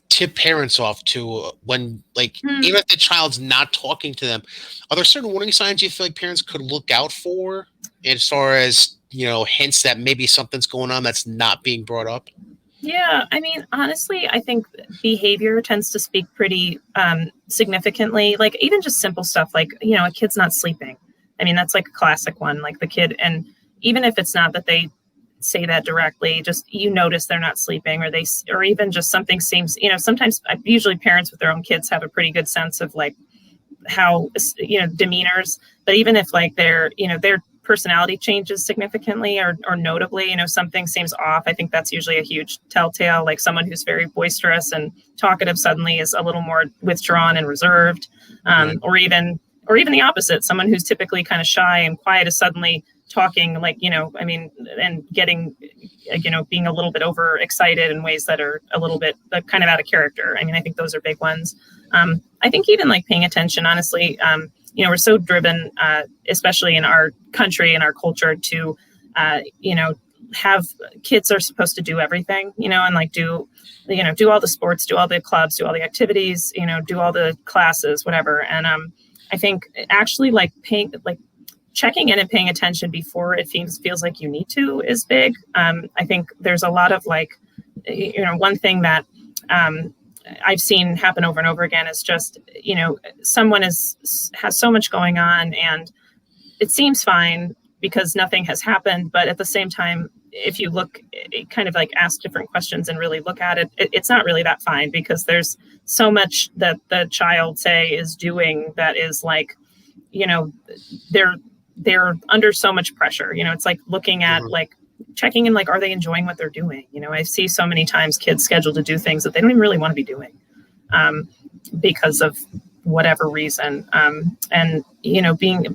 tip parents off to when, like, even if the child's not talking to them, are there certain warning signs you feel like parents could look out for as far as hints that maybe something's going on that's not being brought up? Yeah, I mean, honestly, I think behavior tends to speak pretty significantly. Like even just simple stuff like, a kid's not sleeping. I mean, that's like a classic one, like the kid, and even if it's not that they say that directly, just notice they're not sleeping, or even just something seems, sometimes usually parents with their own kids have a pretty good sense of like how demeanors, but even if like their personality changes significantly or notably, something seems off, I think that's usually a huge telltale. Like someone who's very boisterous and talkative suddenly is a little more withdrawn and reserved, or even the opposite. Someone who's typically kind of shy and quiet is suddenly talking like, and getting, being a little bit overexcited in ways that are a little bit kind of out of character. I mean, I think those are big ones. I think even like paying attention, honestly, we're so driven, especially in our country and our culture to, have kids are supposed to do everything, and like do all the sports, do all the clubs, do all the activities, do all the classes, whatever. And I think actually like checking in and paying attention before it feels like you need to is big. I think there's a lot of like, one thing that I've seen happen over and over again is just, someone has so much going on and it seems fine because nothing has happened. But at the same time, if you look, kind of like ask different questions and really look at it, it's not really that fine because there's so much that the child is doing that is like, they're under so much pressure. It's like looking at like checking in, like, are they enjoying what they're doing? I see so many times kids scheduled to do things that they don't even really want to be doing because of whatever reason. And,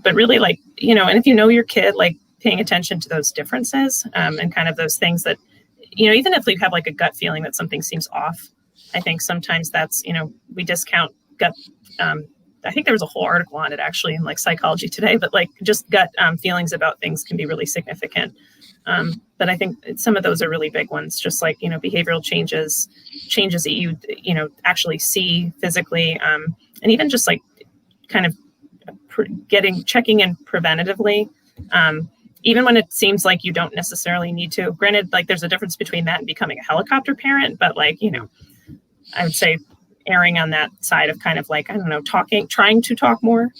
but really like, and if your kid, like paying attention to those differences and kind of those things that, even if we have like a gut feeling that something seems off, I think sometimes that's, we discount gut. I think there was a whole article on it actually in like Psychology Today, but like just gut feelings about things can be really significant. But I think some of those are really big ones, just like, behavioral changes that you actually see physically, and even just like kind of checking in preventatively. even when it seems like you don't necessarily need to. Granted, like there's a difference between that and becoming a helicopter parent, but like, I would say erring on that side of kind of like, I don't know, trying to talk more.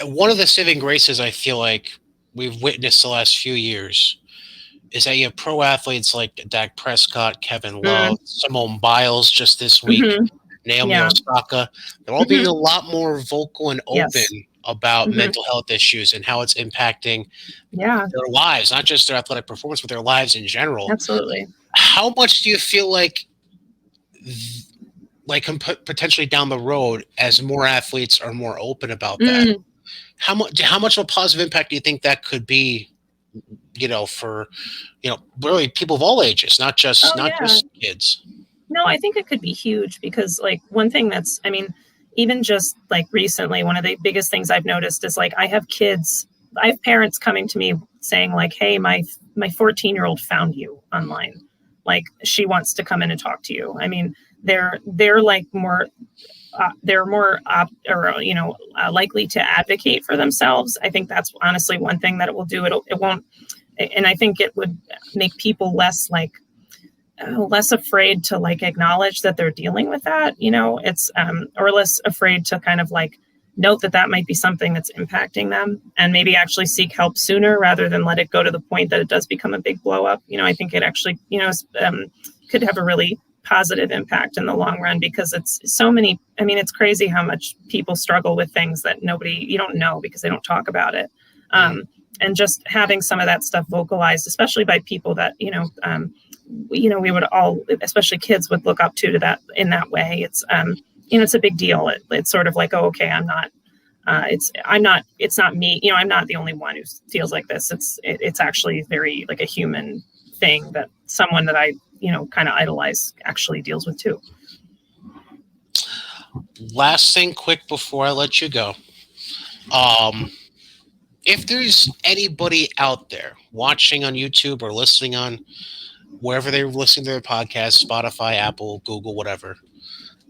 One of the saving graces I feel like we've witnessed the last few years is that you have pro athletes like Dak Prescott, Kevin Love, Simone Biles just this week, Naomi Osaka. They're all being a lot more vocal and open about mental health issues and how it's impacting their lives, not just their athletic performance, but their lives in general. Absolutely. How much do you feel like potentially down the road, as more athletes are more open about that, how much of a positive impact do you think that could be, for, really people of all ages, not just kids? No, I think it could be huge because like one thing that's, I mean, even just like recently, one of the biggest things I've noticed is like, I have parents coming to me saying like, hey, my 14-year-old found you online. Like she wants to come in and talk to you. I mean, they're like more, likely to advocate for themselves. I think that's honestly one thing that it will do. It won't, and I think it would make people less afraid to like acknowledge that they're dealing with that, it's, or less afraid to kind of like note that might be something that's impacting them and maybe actually seek help sooner rather than let it go to the point that it does become a big blow up. I think it actually, could have a really positive impact in the long run because it's so many, I mean, it's crazy how much people struggle with things that you don't know because they don't talk about it. And just having some of that stuff vocalized, especially by people that, we would all, especially kids, would look up to that in that way. It's, it's a big deal. It's sort of like, oh, okay, it's not me, I'm not the only one who feels like this. It's actually very like a human thing that someone that I, kind of idolize actually deals with too. Last thing quick before I let you go. If there's anybody out there watching on YouTube or listening on wherever they're listening to their podcast, Spotify, Apple, Google, whatever,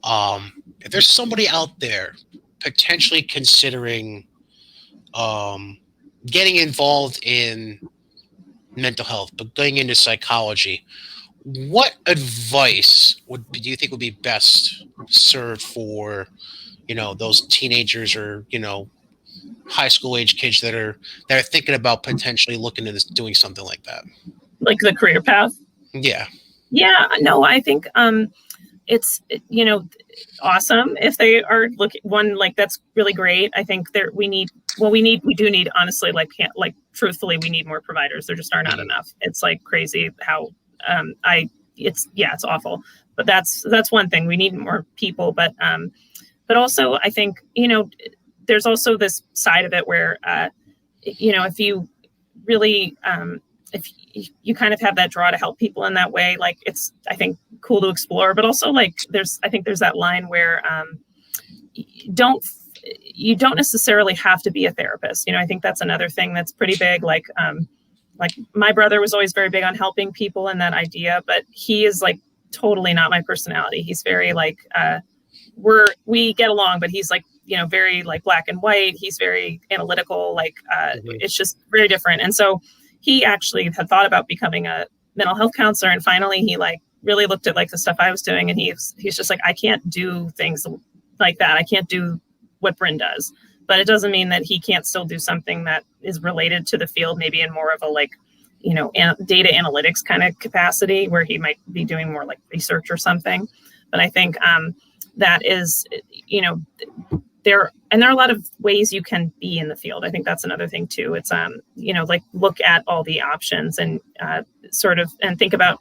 if there's somebody out there potentially considering getting involved in mental health, but going into psychology, what advice do you think would be best served for, those teenagers or, high school age kids that are thinking about potentially looking into doing something like that? Like the career path? Yeah. Yeah, no, I think it's, awesome if they are that's really great. I think we do need, honestly, truthfully, we need more providers. There just are not enough. It's like crazy how, it's awful, but that's one thing. We need more people, but also I think, there's also this side of it where, if you really, if you kind of have that draw to help people in that way, like it's, I think, cool to explore, but also like there's that line where you don't necessarily have to be a therapist. I think that's another thing that's pretty big. Like my brother was always very big on helping people and that idea, but he is like totally not my personality. He's very like, we get along, but he's like, very like black and white. He's very analytical, like it's just very different. And so he actually had thought about becoming a mental health counselor. And finally he like really looked at like the stuff I was doing. And he's just like, I can't do things like that. I can't do what Brynn does, but it doesn't mean that he can't still do something that is related to the field, maybe in more of a like, data analytics kind of capacity where he might be doing more like research or something. But I think that is, there are a lot of ways you can be in the field. I think that's another thing too. It's, like look at all the options and and think about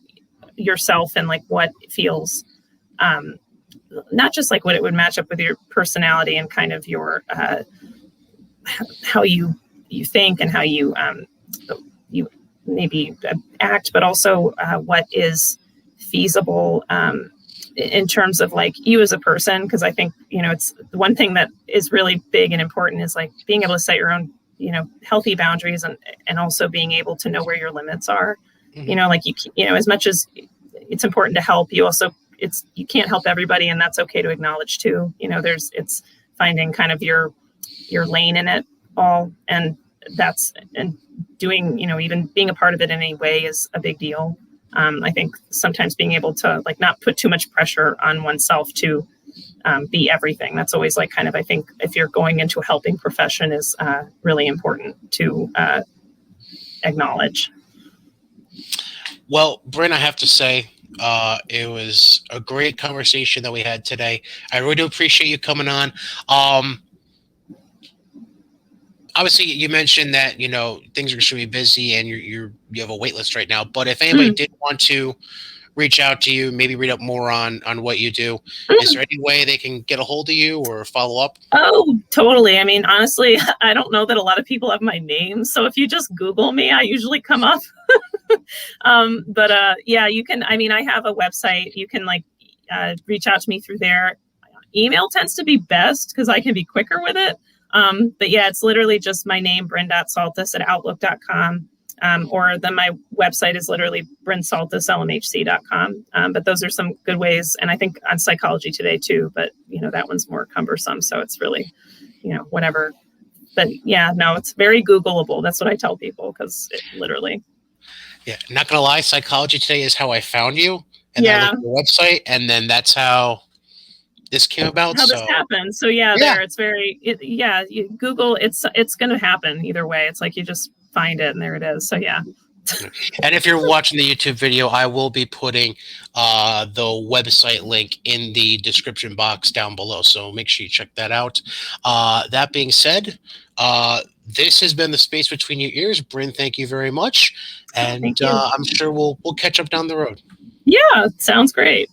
yourself and like what feels, not just like what it would match up with your personality and kind of your, how you think and how you maybe act, but also what is feasible, in terms of like you as a person. Cause I think, it's the one thing that is really big and important is like being able to set your own, healthy boundaries and also being able to know where your limits are, like as much as it's important to help, you can't help everybody, and that's okay to acknowledge too. It's finding kind of your lane in it all. And that's, and doing, you know, even being a part of it in any way is a big deal. I think sometimes being able to like not put too much pressure on oneself to be everything. That's always like kind of, I think if you're going into a helping profession is really important to acknowledge. Well, Brynn, I have to say, it was a great conversation that we had today. I really do appreciate you coming on. Obviously, you mentioned that, you know, things are extremely busy and you have a wait list right now. But if anybody did want to reach out to you, maybe read up more on what you do, is there any way they can get a hold of you or follow up? Oh, totally. I mean, honestly, I don't know that a lot of people have my name. So if you just Google me, I usually come up. Yeah, you can, I mean, I have a website. You can like reach out to me through there. Email tends to be best because I can be quicker with it. But yeah, it's literally just my name, brynn.saltis@outlook.com. Or then my website is literally brynnsaltislmhc.com. But those are some good ways. And I think on Psychology Today too, but you know, that one's more cumbersome. So it's really, you know, whatever. But yeah, no, it's very Googleable. That's what I tell people because it literally. Yeah, not gonna lie, Psychology Today is how I found you, and I Yeah. looked at your website, and then that's how this came about. How this So happened. So yeah, yeah, there it's very, yeah, you Google, it's going to happen either way. It's like you just find it and there it is. So yeah. and if you're watching the YouTube video, I will be putting the website link in the description box down below. So make sure you check that out. That being said, this has been the Space Between Your Ears. Brynn, thank you very much, and Thank you. I'm sure we'll catch up down the road. Yeah, sounds great.